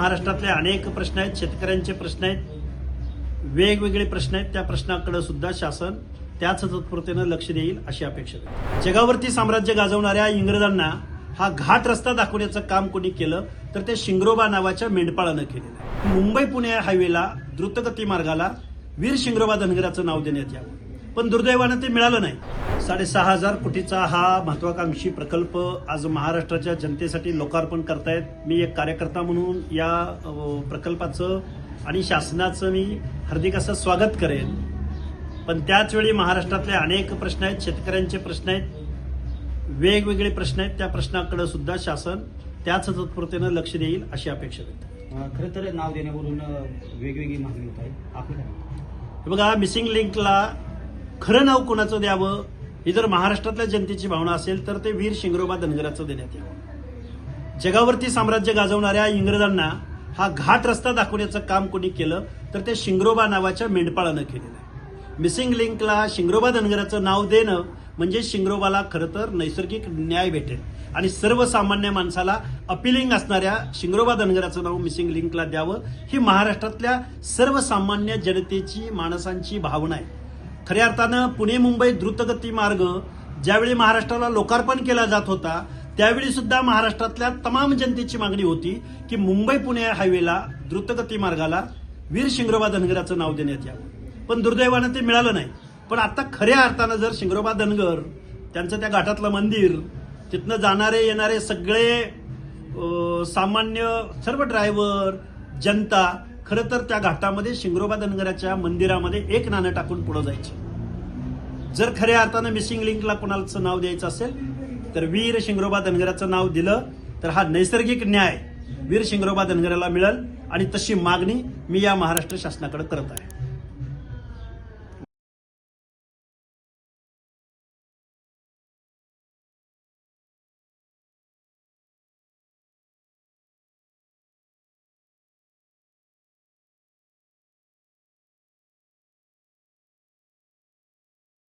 महाराष्ट्रातले अनेक प्रश्न आहेत, शेतकऱ्यांचे प्रश्न आहेत, वेगवेगळे प्रश्न आहेत. त्या प्रश्नाकडे सुद्धा शासन त्याच तत्परतेनं लक्ष देईल अशी अपेक्षा आहे. जगावरती साम्राज्य गाजवणाऱ्या इंग्रजांना हा घाट रस्ता दाखवण्याचं काम कोणी केलं तर ते शिंगरोबा नावाच्या मेंढपाळानं केलेलं आहे. मुंबई पुणे हायवेला द्रुतगती मार्गाला वीर शिंगरोबा धनगराचं नाव देण्यात यावं, पण दुर्दैवानं ते मिळालं नाही. 6,500 कोटीचा हा महत्वाकांक्षी प्रकल्प आज महाराष्ट्राच्या जनतेसाठी लोकार्पण करतायत. मी एक कार्यकर्ता म्हणून या प्रकल्पाचं आणि शासनाचं मी हार्दिक असं स्वागत करेन. पण त्याच वेळी महाराष्ट्रातले अनेक प्रश्न आहेत, शेतकऱ्यांचे प्रश्न आहेत, वेगवेगळे प्रश्न आहेत. त्या प्रश्नाकडे सुद्धा शासन त्याच तत्परतेनं लक्ष देईल अशी अपेक्षा आहे. खरं तर नाव देण्यावरून वेगवेगळी मागणी होत आहे. आपण काय म्हणता? बघा, मिसिंग लिंकला खरं नाव कोणाचं द्यावं ही जर महाराष्ट्रातल्या जनतेची भावना असेल तर ते वीर शिंगरोबा धनगराचं देण्यात यावं. जगावरती साम्राज्य गाजवणाऱ्या इंग्रजांना हा घाट रस्ता दाखवण्याचं काम कोणी केलं तर ते शिंगरोबा नावाच्या मेंढपाळानं केलेलं आहे. मिसिंग लिंकला शिंगरोबा धनगराचं नाव देणं म्हणजे शिंगरोबाला खरं तर नैसर्गिक न्याय भेटेल आणि सर्वसामान्य माणसाला अपिलिंग असणाऱ्या शिंगरोबा धनगराचं नाव मिसिंग लिंकला द्यावं ही महाराष्ट्रातल्या सर्वसामान्य जनतेची, माणसांची भावना आहे. खऱ्या अर्थानं पुणे मुंबई द्रुतगती मार्ग ज्यावेळी महाराष्ट्राला लोकार्पण केला जात होता त्यावेळी सुद्धा महाराष्ट्रातल्या तमाम जनतेची मागणी होती की मुंबई पुणे हायवेला द्रुतगती मार्गाला वीर शिंगरोबा धनगराचं नाव देण्यात यावं, पण दुर्दैवानं ते मिळालं नाही. पण आता खऱ्या अर्थानं जर शिंगरोबा धनगर, त्यांचं त्या घाटातलं मंदिर, तिथनं जाणारे येणारे सगळे सामान्य सर्व ड्रायव्हर, जनता खरं तर त्या घाटामध्ये शिंगरोबा धनगराच्या मंदिरामध्ये एक नाणं टाकून पुढे जायचे. जर खऱ्या अर्थानं मिसिंग लिंकला कोणाचं नाव द्यायचं असेल तर वीर शिंगरोबा धनगराचं नाव दिलं तर हा नैसर्गिक न्याय वीर शिंगरोबा धनगराला मिळेल आणि तशी मागणी मी या महाराष्ट्र शासनाकडे करत आहे.